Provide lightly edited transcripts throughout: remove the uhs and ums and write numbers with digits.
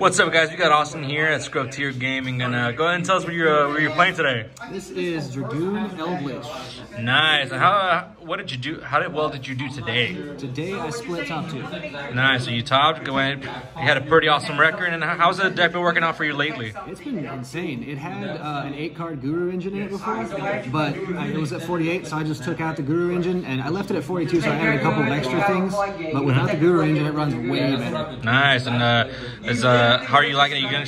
What's up, guys? We got Austin here at Scrub Tier Gaming, and go ahead and tell us what you're playing today. This is Dragoon Eldlich. Nice. And what did you do? How well did you do today? Today I split top 2. Nice. So you topped. Go ahead. You had a pretty awesome record. And how's the deck been working out for you lately? It's been insane. It had an 8-card Guru engine in it before, but it was at 48, so I just took out the Guru engine, and I left it at 42, so I added a couple of extra things. But without the Guru engine, it runs way better. Nice. And how are you liking it? You gonna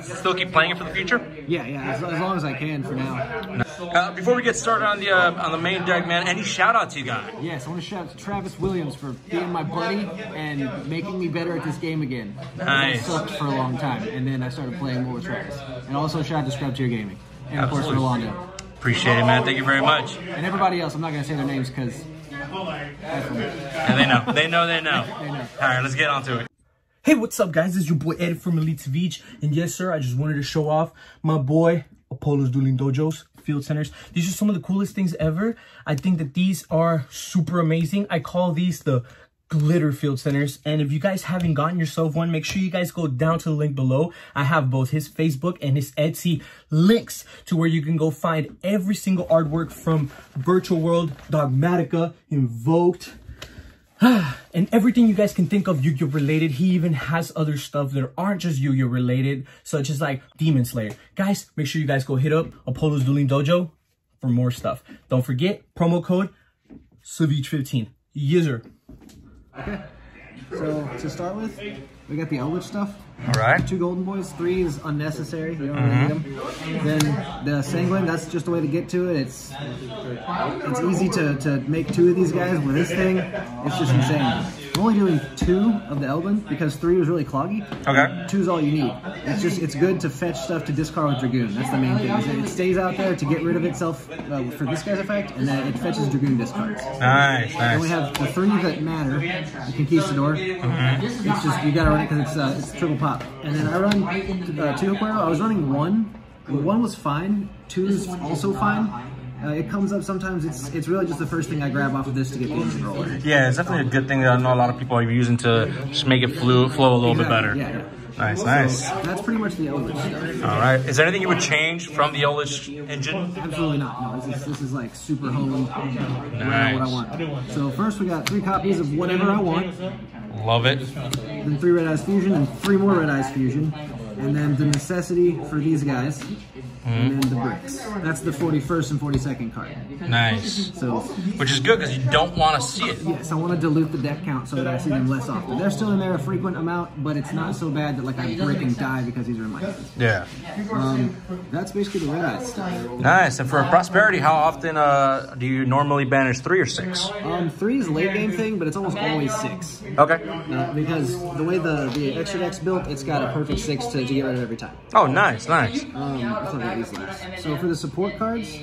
still keep playing it for the future? Yeah, as long as I can for now. Before we get started on the main deck, man, any shout-outs you got? Yes, I want to shout out to Travis Williams for being my buddy and making me better at this game again. Nice. I sucked for a long time, and then I started playing more with Travis. And also shout out to Scrub Tier Gaming. And of course, Rolando. Appreciate it, man. Thank you very much. And everybody else, I'm not going to say their names because... And they know. They know. All right, let's get on to it. Hey, what's up, guys? This is your boy Ed from Elite Savij, and yes, sir, I just wanted to show off my boy Apollo's Dueling Dojos Field Centers. These are some of the coolest things ever. I think that these are super amazing. I call these the glitter field centers, and if you guys haven't gotten yourself one, make sure you guys go down to the link below. I have both his Facebook and his Etsy links to where you can go find every single artwork from Virtual World, Dogmatica, Invoked, and everything you guys can think of Yu-Gi-Oh related. He even has other stuff that aren't just Yu-Gi-Oh related, such as like Demon Slayer. Guys, make sure you guys go hit up Apollo's Dueling Dojo for more stuff. Don't forget, promo code Savij15. User. Okay, so to start with, we got the Eldlich stuff. All right. 2 golden boys, 3 is unnecessary. You don't really need them. Then the Sanguine, that's just the way to get to it. It's easy to make 2 of these guys. With this thing, it's just insane. I'm only doing 2 of the Eldlich because 3 was really cloggy. Okay. 2 is all you need. It's good to fetch stuff to discard with Dragoon. That's the main thing. It stays out there to get rid of itself for this guy's effect, and then it fetches Dragoon discards. Nice. Then we have the 3 that matter. The Conquistador. It's just, you gotta run it because it's triple pop. And then I run 2 Hook Arrow. I was running 1. 1 was fine. 2 is also fine. It comes up sometimes. It's really just the first thing I grab off of this to get the engine rolling. Yeah, it's definitely a good thing that I know a lot of people are using to just make it flow a little bit better. Yeah. Nice. That's pretty much the Eldlich stuff. All right. Is there anything you would change from the Eldlich engine? Absolutely not. No, this is like super honed. Nice. What I want. So first we got 3 copies of whatever I want. Love it. Then 3 Red Eyes Fusion and 3 more Red Eyes Fusion. And then the necessity for these guys. And then the bricks. That's the 41st and 42nd card. Nice. So, which is good because you don't want to see it. Yes, I want to dilute the deck count so that I see them less often. They're still in there a frequent amount, but it's not so bad that like I break and die because these are in my hands. Yeah. That's basically the Red Eyes stuff. Nice. And for Prosperity, how often do you normally banish 3 or 6? 3 is a late game thing, but it's almost always 6. Okay. Because the way the extra deck's built, it's got a perfect 6 to get rid of every time. Oh, nice. So for the support cards,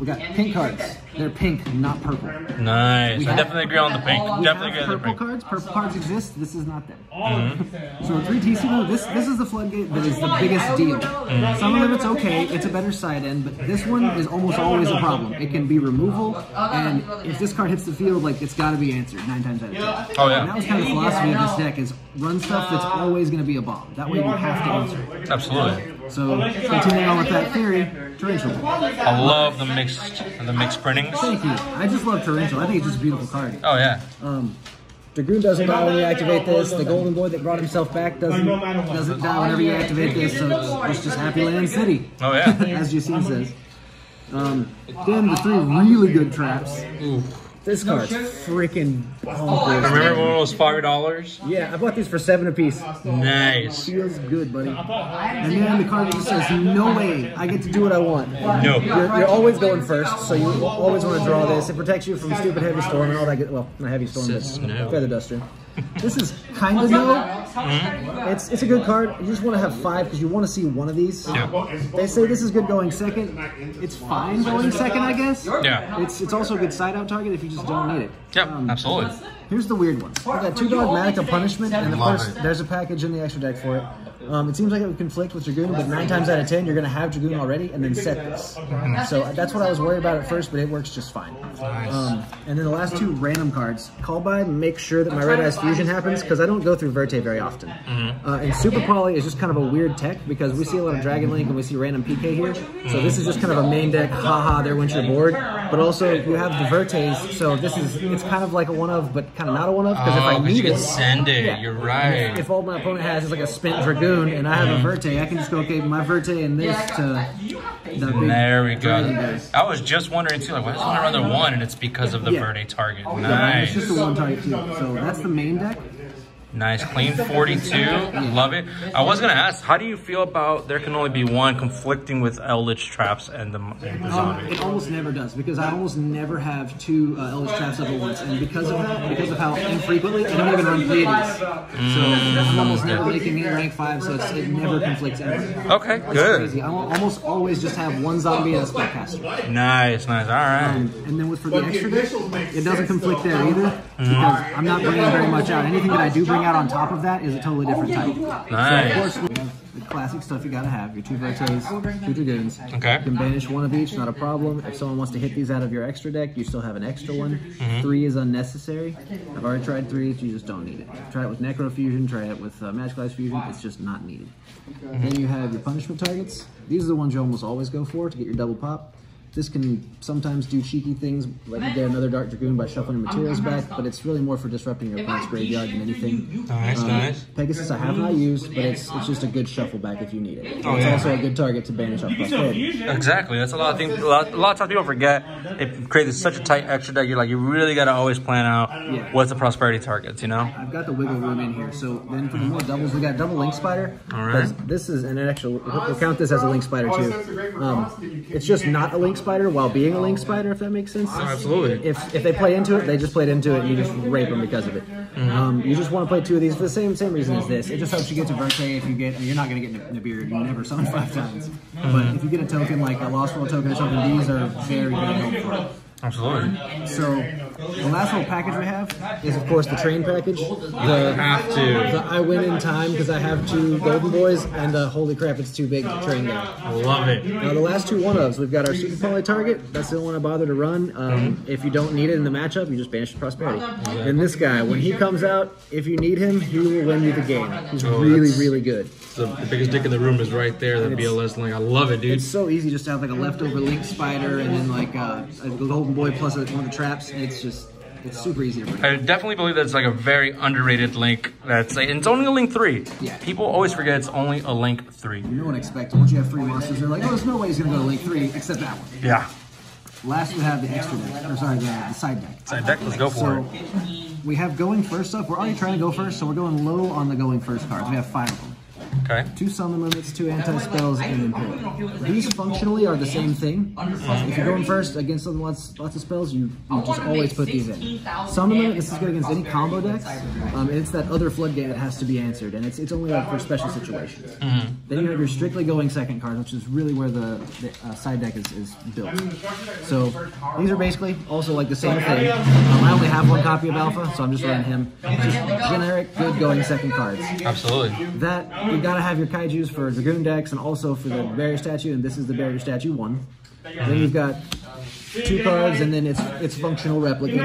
we got pink cards. They're pink, not purple. Nice. I definitely agree on the pink. Definitely agree on the purple pink. cards. Purple cards exist. This is not them. So 3 TC mode. This is the floodgate that is the biggest deal. Some of them it's okay. It's a better side end, but this one is almost always a problem. It can be removal, and if this card hits the field, like it's got to be answered 9 times out of 10. Oh yeah. And that was kind of the philosophy of this deck: is run stuff that's always going to be a bomb. That way you have to answer it. Absolutely. So continuing on with that theory, Torrential. I love the mixed printings. Thank you. I just love Torrential. I think it's just a beautiful card. Oh yeah. Dragoon doesn't die when you activate this. The golden boy that brought himself back doesn't die whenever you activate this. So it's just Happy Land City. Oh yeah. As Justine says. Then the 3 really good traps. Ooh. This card's freaking bonkers. Remember when it was $5? Yeah, I bought these for 7 apiece. Nice. Feels good, buddy. And then the card just says, no way, I get to do what I want. No. You're always going first, so you always want to draw this. It protects you from stupid heavy storm and all that good, well, not heavy storm, but feather duster. This is kind of no. It's a good card. You just want to have 5 because you want to see one of these. Yeah. They say this is good going second. It's fine going second, I guess. Yeah. It's also a good side out target if you just don't need it. Yep, absolutely. Here's the weird one. We got 2 Dogmatica Punishment, and of course, there's a package in the extra deck for it. It seems like it would conflict with Dragoon, but 9 times out of 10, you're going to have Dragoon already and then set this. So that's what I was worried about at first, but it works just fine. And then the last 2 random cards. Call by, make sure that my Red Eyes Fusion happens, because I don't go through Verte very often. And Super Poly is just kind of a weird tech, because we see a lot of Dragon Link and we see random PK here. So this is just kind of a main deck, haha, there went your board. But also, you have the Vertes, so it's kind of like a one-of, but kind of not a one-of, because if I need you can send it, you're right. If all my opponent has is like a spent Dragoon, and I have a Verte, I can just go, okay, my Verte and this to the big. There we go. I was just wondering too, like, why does one run the 1? And it's because of the Verte target. Nice. It's just the 1 target too. So that's the main deck. Nice, clean 42, love it. I was gonna ask, how do you feel about there can only be 1 conflicting with Eldlich traps and the zombie? It almost never does, because I almost never have 2 Eldlich traps up at once, and because of that, because of how infrequently, I don't even run Pleiades. So I'm almost never making it rank 5, so it never conflicts ever. Okay, good. Crazy. I almost always just have 1 zombie and a spellcaster. Nice, all right. And then for the extra deck, it doesn't conflict there either, because I'm not bringing very much out. Anything that I do bring out on top of that is a totally different type. Nice. So of course, we have the classic stuff you gotta have. Your 2 Vertes, 2 Dragoons. Okay. You can banish 1 of each, not a problem. If someone wants to hit these out of your extra deck, you still have an extra one. 3 is unnecessary. I've already tried 3, you just don't need it. Try it with Necro Fusion, try it with Magical Ice Fusion, it's just not needed. Then you have your punishment targets. These are the ones you almost always go for to get your double pop. This can sometimes do cheeky things, like you get another Dark Dragoon by shuffling materials back, but it's really more for disrupting your opponent's graveyard than anything. Nice. Pegasus I have not used, but it's just a good shuffle back if you need it. It's also a good target to banish off prosperity. Exactly, that's a lot of things. A lot of times people forget. It creates such a tight extra deck. You're like, you really got to always plan out what's the prosperity targets, you know? I've got the wiggle room in here, so then for the more doubles, we got double Link Spider. All right. This is an actual, we'll count this as a Link Spider too. It's just not a Link Spider while being a Link Spider, if that makes sense. Oh, absolutely. If they play into it, they just played into it, and you just rape them because of it. You just want to play 2 of these for the same reason as this. It just helps you get to Verte. If you get, you're not going to get Nibiru. You never summon 5 times. But if you get a token like a Lost World token or something, these are very, very helpful. Absolutely. So the last little package we have is, of course, the train package. The I win in time because I have 2 Golden Boys, and holy crap, it's too big to train there. I love it. Now the last 2 one-ofs, we've got our Super Poly target. That's the only one I bother to run. If you don't need it in the matchup, you just banish the prosperity. And this guy, when he comes out, if you need him, he will win you the game. He's really good. The biggest dick in the room is right there, the BLS link. I love it, dude. It's so easy just to have like a leftover Link Spider and then like a Golden Boy plus one of the traps. It's super easy to bring. I definitely believe that it's like a very underrated link. That's like, it's only a link 3. Yeah. People always forget it's only a link 3. No one expects once you have 3 monsters, they're like, oh, there's no way he's gonna go to link 3 except that one. Yeah. Last we have the extra deck, or sorry, the side deck. Side deck, let's go for it. We have going first up. We're already trying to go first, so we're going low on the going first cards. We have 5 of them. Okay. 2 summon limits, 2 anti-spells, and Imperial. These functionally are the same thing. If you're going first against something lots of spells, you just always put these in. Summon limit, this is good against any combo decks, and it's that other floodgate that has to be answered, and it's only like for special situations. Then you have your strictly going second card, which is really where the side deck is built. So these are basically also like the same thing. I only have 1 copy of Alpha, so I'm just running him. Just generic, good going second cards. Absolutely. That, you gotta have your Kaijus for Dragoon decks and also for the barrier statue, and this is the barrier statue 1. Then you've got 2 cards, and then it's functional replicant.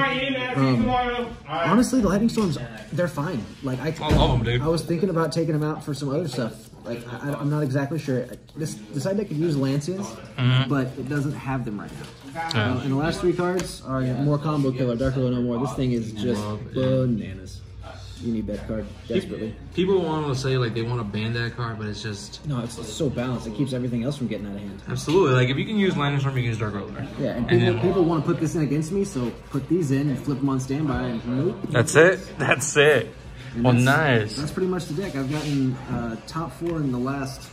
Honestly, the Lightning Storms, they're fine. Like I love them, dude. I was thinking about taking them out for some other stuff. Like I'm not exactly sure. The side deck could use Lancias, but it doesn't have them right now. And the last 3 cards are more combo killer. Dark Willow no more. This thing is just bananas. You need that card desperately. People want to say like they want to ban that card, but it's just it's so balanced. It keeps everything else from getting out of hand. Absolutely. Like if you can use Lightning Storm, you can use Dark Roller. Yeah, and people want to put this in against me, so put these in and flip them on standby. And nope. That's it. That's it. And well, nice. That's pretty much the deck. I've gotten top 4 in the last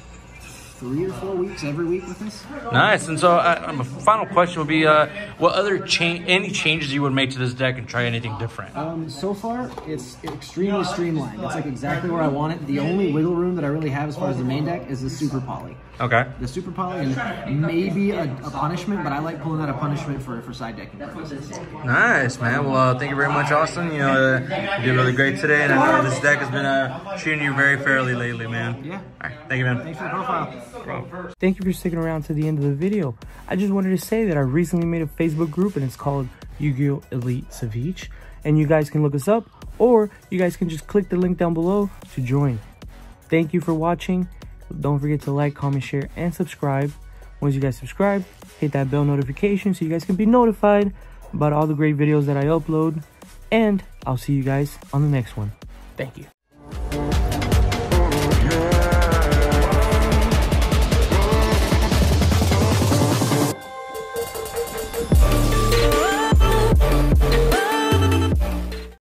3 or 4 weeks, every week with this. Nice. And so my final question would be, what other any changes you would make to this deck and try anything different? So far, it's extremely streamlined. It's like exactly where I want it. The only wiggle room that I really have as far as the main deck is the Super Poly. Okay. The super poly and maybe a punishment, but I like pulling out a punishment for side decking purposes. Nice, man. Well, thank you very much, Austin. You know, you did really great today, and I know this deck has been treating you very fairly lately, man. Yeah. All right. Thank you, man. Thanks for the profile. Thank you for sticking around to the end of the video. I just wanted to say that I recently made a Facebook group and it's called YuGiOh Elite Savij. And you guys can look us up, or you guys can just click the link down below to join. Thank you for watching. Don't forget to like, comment, share, and subscribe. Once you guys subscribe, hit that bell notification so you guys can be notified about all the great videos that I upload. And I'll see you guys on the next one. Thank you.